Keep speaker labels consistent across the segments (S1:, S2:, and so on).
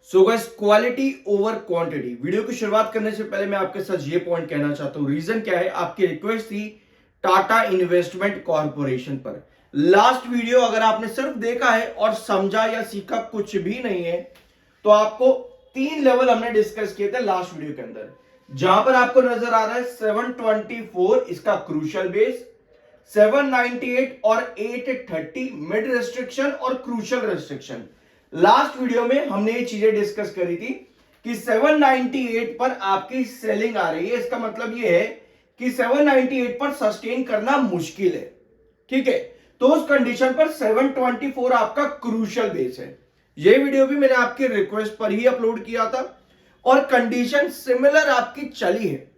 S1: So guys, quality over quantity. Video की शुरुआत करने से पहले मैं आपके साथ ये पॉइंट कहना चाहता हूं। रीजन क्या है, आपकी रिक्वेस्ट थी टाटा इन्वेस्टमेंट कॉर्पोरेशन पर। लास्ट वीडियो अगर आपने सिर्फ देखा है और समझा या सीखा कुछ भी नहीं है, तो आपको 3 लेवल हमने डिस्कस किए थे लास्ट वीडियो के अंदर। जहां पर आपको नजर आ रहा है 724 इसका क्रूशियल बेस, 798 और 830 मिड रेस्ट्रिक्शन और क्रूशियल रेस्ट्रिक्शन। लास्ट वीडियो में हमने ये चीजें डिस्कस करी थी कि 798 पर आपकी सेलिंग आ रही है। इसका मतलब ये है कि 798 पर सस्टेन करना मुश्किल है। ठीक है, तो उस कंडीशन पर 724 आपका क्रूशियल बेस है। ये वीडियो भी मैंने आपकी रिक्वेस्ट पर ही अपलोड किया था और कंडीशन सिमिलर आपकी चली है।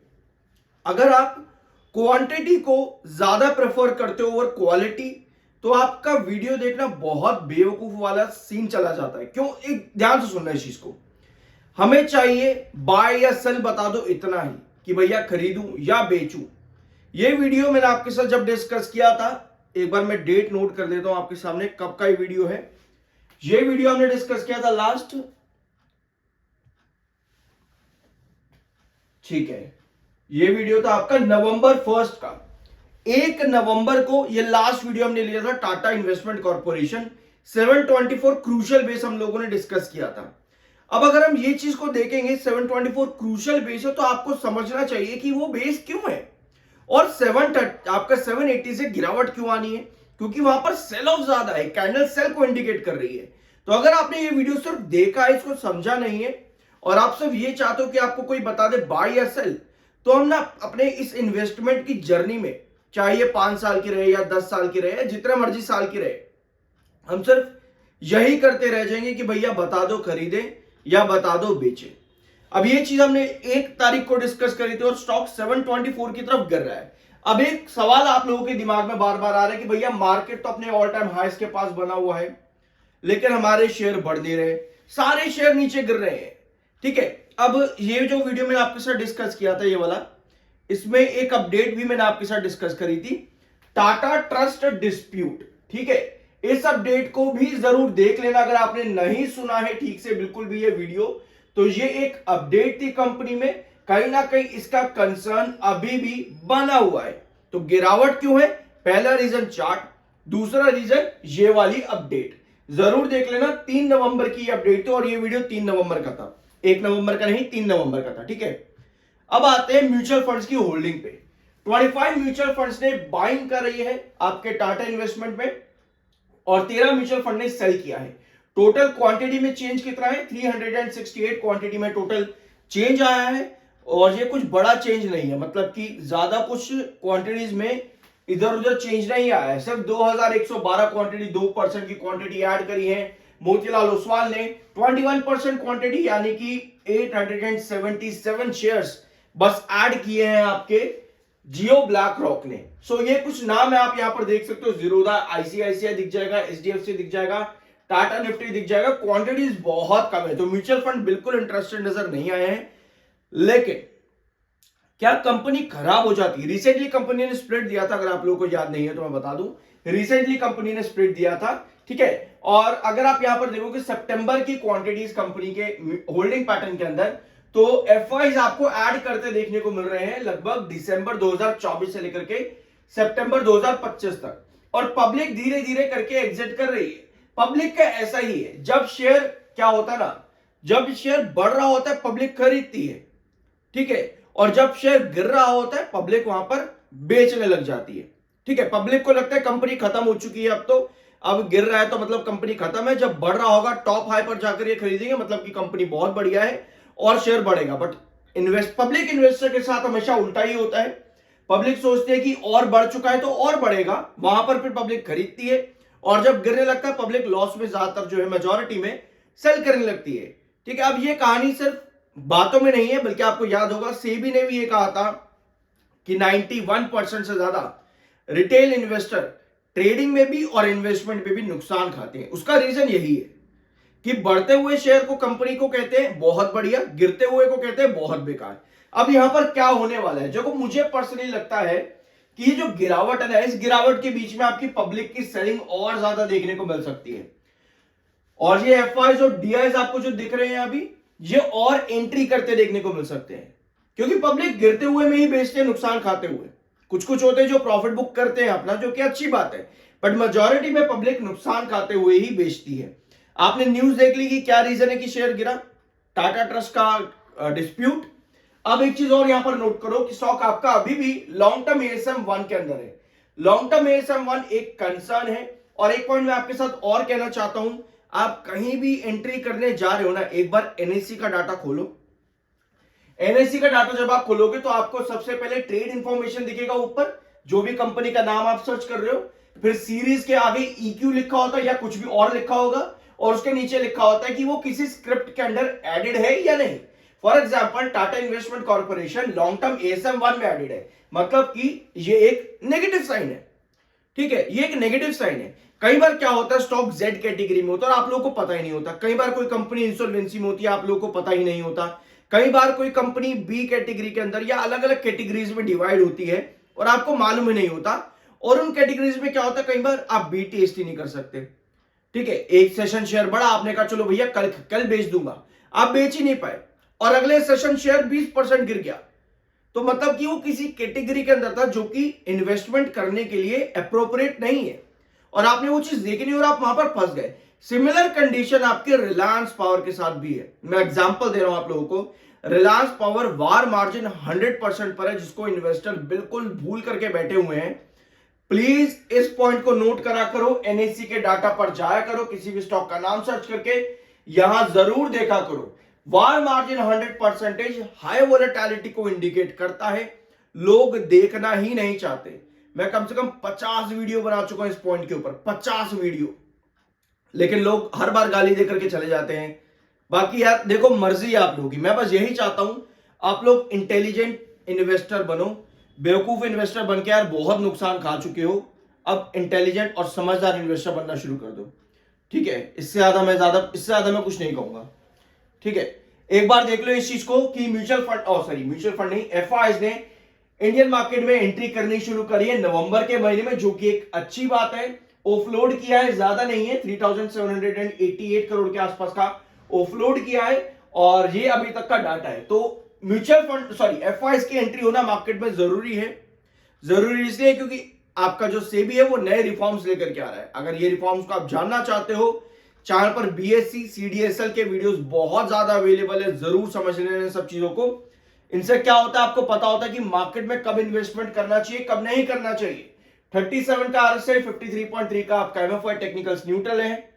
S1: अगर आप क्वांटिटी को ज्यादा प्रेफर करते हो ओवर क्वालिटी, तो आपका वीडियो देखना बहुत बेवकूफ वाला सीन चला जाता है। क्यों? एक ध्यान से सुनना इस चीज को। हमें चाहिए बाय या सेल, बता दो इतना ही कि भैया खरीदूं या बेचूं। ये वीडियो मैंने आपके साथ जब डिस्कस किया था, एक बार मैं डेट नोट कर देता हूं आपके सामने कब का ये वीडियो है। ये वीडियो हमने डिस्कस किया था लास्ट, ठीक है, ये वीडियो था आपका नवंबर 1 का। 1 नवंबर को ये लास्ट वीडियो हमने लिया था। Tata investment corporation 724 crucial base हम लोगों ने डिस्कस किया था। अब अगर हम ये चीज को देखेंगे, 724 क्रूशियल बेस है, तो आपको समझना चाहिए कि वो बेस क्यों है और 730 आपका 780 से गिरावट क्यों आनी है। क्योंकि वहां पर सेल ऑफ ज्यादा है, कैंडल सेल को इंडिकेट कर रही है। तो अगर आपने ये वीडियो सिर्फ देखा है, इसको समझा नहीं है और आप सिर्फ ये चाहते हो कि आपको कोई बता दे बाय या सेल, तो हम ना अपने इस इन्वेस्टमेंट की जर्नी में, चाहे ये 5 साल की रहे या 10 साल की रहे, जितना मर्जी साल की रहे, हम सिर्फ यही करते रह जाएंगे कि भैया बता दो खरीदे या बता दो बेचे। अब ये चीज हमने 1 तारीख को डिस्कस करी थी और स्टॉक 724 की तरफ गिर रहा है। अब एक सवाल आप लोगों के दिमाग में बार बार आ रहा है कि भैया मार्केट तो अपने ऑल टाइम हाईस के पास बना हुआ है, लेकिन हमारे शेयर बढ़ नहीं रहे, सारे शेयर नीचे गिर रहे हैं। ठीक है, अब ये जो वीडियो मैंने आपके साथ डिस्कस किया था, ये वाला, इसमें एक अपडेट भी मैंने आपके साथ डिस्कस करी थी, टाटा ट्रस्ट डिस्प्यूट। ठीक है, इस अपडेट को भी जरूर देख लेना अगर आपने नहीं सुना है ठीक से बिल्कुल भी ये वीडियो। तो ये एक अपडेट थी कंपनी में, कहीं ना कहीं इसका कंसर्न अभी भी बना हुआ है। तो गिरावट क्यों है? पहला रीजन चार्ट, दूसरा रीजन ये वाली अपडेट। जरूर देख लेना। 3 नवंबर की अपडेट थी और ये वीडियो 3 नवंबर का था, 1 नवंबर का नहीं, 3 नवंबर का था। ठीक है, अब आते हैं म्यूचुअल फंड्स की होल्डिंग पे। 25 म्यूचुअल फंड्स ने बाइंग कर रही है आपके टाटा इन्वेस्टमेंट में और 13 म्यूचुअल फंड ने सेल किया है। टोटल क्वांटिटी में चेंज कितना है? 368 क्वांटिटी में टोटल चेंज आया है और ये कुछ बड़ा चेंज नहीं है, मतलब कि ज्यादा कुछ क्वांटिटीज में इधर उधर चेंज नहीं आया है। सिर्फ 2112 क्वांटिटी, 2% की क्वांटिटी ऐड करी है मोतीलाल ओसवाल ने। 21% क्वांटिटी यानी कि 877 शेयर्स बस ऐड किए हैं आपके जियो ब्लैक रॉक ने। सो ये कुछ नाम है, आप यहां पर देख सकते हो, जीरोधा, आईसीआईसीआई दिख जाएगा, एचडीएफसी दिख जाएगा, टाटा निफ्टी दिख जाएगा। क्वांटिटीज बहुत कम है, तो म्यूचुअल फंड बिल्कुल इंटरेस्टेड नजर नहीं आए हैं। लेकिन क्या कंपनी खराब हो जाती है? रिसेंटली कंपनी ने स्प्लिट दिया था, अगर आप लोगों को याद नहीं है तो मैं बता दूं, रिसेंटली कंपनी ने स्प्लिट दिया था। ठीक है, और अगर आप यहां पर देखोगे सितंबर की क्वांटिटीज कंपनी के होल्डिंग पैटर्न के अंदर, तो एफआईज आपको ऐड करते देखने को मिल रहे हैं लगभग दिसंबर 2024 से लेकर के सितंबर 2025 तक। और पब्लिक धीरे धीरे करके एग्जिट कर रही है। पब्लिक का ऐसा ही है, जब शेयर क्या होता है ना, जब शेयर बढ़ रहा होता है पब्लिक खरीदती है, ठीक है, और जब शेयर गिर रहा होता है पब्लिक वहां पर बेचने लग जाती है। ठीक है, पब्लिक को लगता है कंपनी खत्म हो चुकी है, अब तो अब गिर रहा है तो मतलब कंपनी खत्म है। जब बढ़ रहा होगा टॉप हाई पर जाकर ये खरीदेंगे, मतलब कि कंपनी बहुत बढ़िया है और शेयर बढ़ेगा। बट पब्लिक इन्वेस्टर के साथ हमेशा उल्टा ही होता है। पब्लिक सोचती है कि और बढ़ चुका है तो और बढ़ेगा, वहां पर फिर पब्लिक खरीदती है और जब गिरने लगता है पब्लिक लॉस में ज्यादातर जो है मेजॉरिटी में सेल करने लगती है। ठीक है, अब ये कहानी सिर्फ बातों में नहीं है, बल्कि आपको याद होगा सेबी ने भी ये कहा था कि 91% से ज्यादा रिटेल इन्वेस्टर ट्रेडिंग में भी और इन्वेस्टमेंट में भी नुकसान खाते हैं। उसका रीजन यही है कि बढ़ते हुए शेयर को कंपनी को कहते हैं बहुत बढ़िया, गिरते हुए को कहते हैं बहुत बेकार। अब यहां पर क्या होने वाला है, जो मुझे पर्सनली लगता है कि ये जो गिरावट है ना, इस गिरावट के बीच में आपकी पब्लिक की सेलिंग और ज्यादा देखने को मिल सकती है। और ये एफआईज और डीआईज आपको जो दिख रहे हैं अभी, ये और एंट्री करते देखने को मिल सकते हैं, क्योंकि पब्लिक गिरते हुए में ही बेचते हैं, नुकसान खाते हुए। कुछ कुछ होते हैं जो प्रॉफिट बुक करते हैं अपना, जो कि अच्छी बात है, बट मेजॉरिटी में पब्लिक नुकसान खाते हुए ही बेचती है। आपने न्यूज देख ली कि क्या रीजन है कि शेयर गिरा, टाटा ट्रस्ट का डिस्प्यूट। अब एक चीज और यहां पर नोट करो कि स्टॉक आपका अभी भी लॉन्ग टर्म एएसएम 1 के अंदर है। लॉन्ग टर्म एएसएम 1 एक कंसर्न है। और एक पॉइंट मैं आपके साथ और कहना चाहता हूं, आप कहीं भी एंट्री करने जा रहे हो ना, एक बार एनएससी का डाटा खोलो। एनएससी का डाटा जब आप खोलोगे तो आपको सबसे पहले ट्रेड इंफॉर्मेशन दिखेगा ऊपर, जो भी कंपनी का नाम आप सर्च कर रहे हो, फिर सीरीज के आगे ईक्यू लिखा होता है या कुछ भी और लिखा होगा, और उसके नीचे लिखा होता है कि वो किसी स्क्रिप्ट के अंडर एडेड है या नहीं। For example Tata investment corporation long term ASM 1 में एडेड है, मतलब कि ये एक नेगेटिव साइन है। ठीक है, ये एक नेगेटिव साइन है। कई बार क्या होता है, स्टॉक जेड कैटेगरी में होता है और आप लोगों को पता ही नहीं होता। कई बार कोई कंपनी इंसॉल्वेंसी में होती है, आप लोगों को पता ही नहीं होता। कई बार कोई कंपनी बी कैटेगरी के अंदर या अलग अलग कैटेगरीज में डिवाइड होती है और आपको मालूम ही नहीं होता। और उन कैटेगरीज में क्या होता है, कई बार आप बी टेस्ट ही नहीं कर सकते। ठीक है, एक सेशन शेयर बढ़ा, आपने कहा चलो भैया कल बेच दूंगा, आप बेच ही नहीं पाए और अगले सेशन शेयर 20% गिर गया। तो मतलब कि वो किसी कैटेगरी के अंदर था जो कि इन्वेस्टमेंट करने के लिए अप्रोप्रिएट नहीं है, और आपने वो चीज देखी नहीं और आप वहां पर फंस गए। सिमिलर कंडीशन आपके रिलायंस पावर के साथ भी है। मैं एग्जांपल दे रहा हूं आप लोगों को। रिलायंस पावर वार मार्जिन 100% पर है, जिसको इन्वेस्टर बिल्कुल भूल करके बैठे हुए हैं। प्लीज इस पॉइंट को नोट करा करो, एनएससी के डाटा पर जाया करो, किसी भी स्टॉक का नाम सर्च करके यहां जरूर देखा करो। वार मार्जिन 100% हाई वोलेटिलिटी को इंडिकेट करता है, लोग देखना ही नहीं चाहते। मैं कम से कम 50 वीडियो बना चुका हूं इस पॉइंट के ऊपर, 50 वीडियो, लेकिन लोग हर बार गाली देकर के चले जाते हैं। बाकी यार देखो, मर्जी है आप लोगों की। मैं बस यही चाहता हूं आप लोग इंटेलिजेंट इन्वेस्टर बनो। बेवकूफ इन्वेस्टर बन के यार बहुत नुकसान खा चुके हो, अब इंटेलिजेंट और समझदार इन्वेस्टर बनना शुरू कर दो। ठीक है, इससे ज्यादा मैं कुछ नहीं कहूंगा। ठीक है, एक बार देख लो इस चीज को कि म्यूचुअल फंड नहीं, एफआईज ने इंडियन मार्केट में एंट्री करनी शुरू करी है नवंबर के महीने में, जो कि एक अच्छी बात है। ऑफलोड किया है, ज्यादा नहीं है, 3788 करोड़ के आसपास का ऑफलोड किया है, और ये अभी तक का डाटा है। तो म्यूचुअल फंड एफआईज की एंट्री होना मार्केट में जरूरी है। जरूरी इसलिए क्योंकि आपका जो सेबी है वो नए रिफॉर्म्स लेकर के आ रहा है। अगर ये रिफॉर्म्स को आप जानना चाहते हो, चैनल पर बीएससी सीडीएसएल के वीडियोस बहुत ज्यादा अवेलेबल है, जरूर समझ लेना सब चीजों को। इनसे क्या होता है, आपको पता होता है कि मार्केट में कब इन्वेस्टमेंट करना चाहिए, कब नहीं करना चाहिए। 37 का आरएसआई, 53.3 का आपका एमएफआई टेक्निकल्स न्यूट्रल है।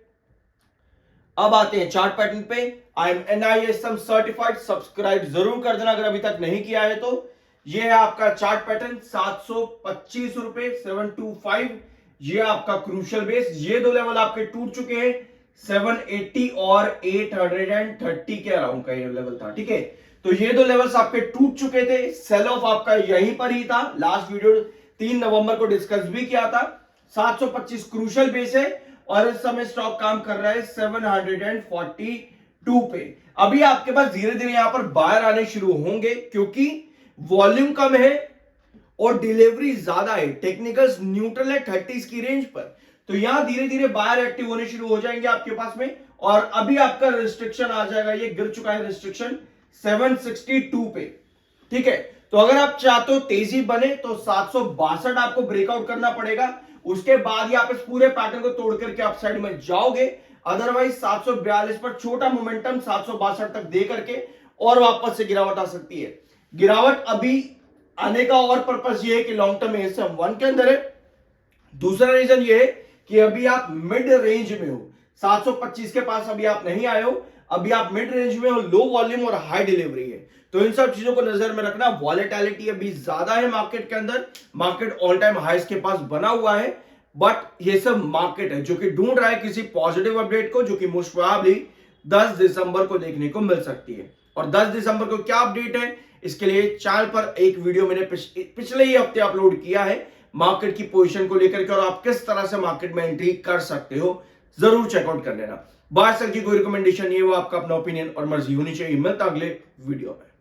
S1: अब आते हैं चार्ट पैटर्न पे। I am NISM certified, subscribe जरूर कर देना अगर अभी तक नहीं किया है तो। ये है आपका चार्ट पैटर्न, 725 रुपए 725, ये आपका क्रूशियल बेस। ये दो लेवल आपके टूट चुके हैं, 780 और 830 के अराउंड का ये लेवल था। ठीक है, तो ये दो लेवल्स आपके टूट चुके थे। सेल ऑफ आपका यहीं पर ही था, लास्ट वीडियो 3 नवंबर को डिस्कस भी किया था। 725 क्रूशियल बेस है और इस समय स्टॉक काम कर रहा है 742 पे। अभी आपके पास धीरे धीरे यहां पर बायर आने शुरू होंगे, क्योंकि वॉल्यूम कम है और डिलीवरी ज्यादा है। टेक्निकल्स न्यूट्रल है 30s की रेंज पर, तो यहां धीरे धीरे बायर एक्टिव होने शुरू हो जाएंगे आपके पास में। और अभी आपका रिस्ट्रिक्शन आ जाएगा, ये गिर चुका है रिस्ट्रिक्शन 762 पे। ठीक है, तो अगर आप चाहते हो तेजी बने तो 762 आपको ब्रेकआउट करना पड़ेगा, उसके बाद ही आप इस पूरे पैटर्न को तोड़ करके आप साइड में जाओगे। अदरवाइज 742 पर छोटा मोमेंटम 762 तक दे करके और वापस से गिरावट आ सकती है। गिरावट अभी आने का और पर्पस ये है कि लॉन्ग टर्म एएसएम 1 के अंदर है। दूसरा रीजन ये है कि अभी आप मिड रेंज में हो, 725 के पास अभी आप नहीं आए हो, अभी आप मिड रेंज में हो, लो वॉल्यूम और हाई डिलीवरी है। तो इन सब चीजों को नजर में रखना। वॉलेटिलिटी अभी ज्यादा है मार्केट के अंदर, मार्केट ऑल टाइम हाईस के पास बना हुआ है, बट ये सब मार्केट है जो कि ढूंढ रहा है किसी पॉजिटिव अपडेट को, जो कि मोस्ट प्रोबेबली 10 दिसंबर को देखने को मिल सकती है। और 10 दिसंबर को क्या अपडेट है, इसके लिए चैनल पर एक वीडियो मैंने पिछले ही हफ्ते अपलोड किया है मार्केट की पोजीशन को लेकर के, और आप किस तरह से मार्केट में एंट्री कर सकते हो, जरूर चेकआउट कर लेना। बाय सेल की कोई रिकमेंडेशन नहीं है, वो आपका अपना ओपिनियन और मर्जी होनी चाहिए। मिलता अगले वीडियो में।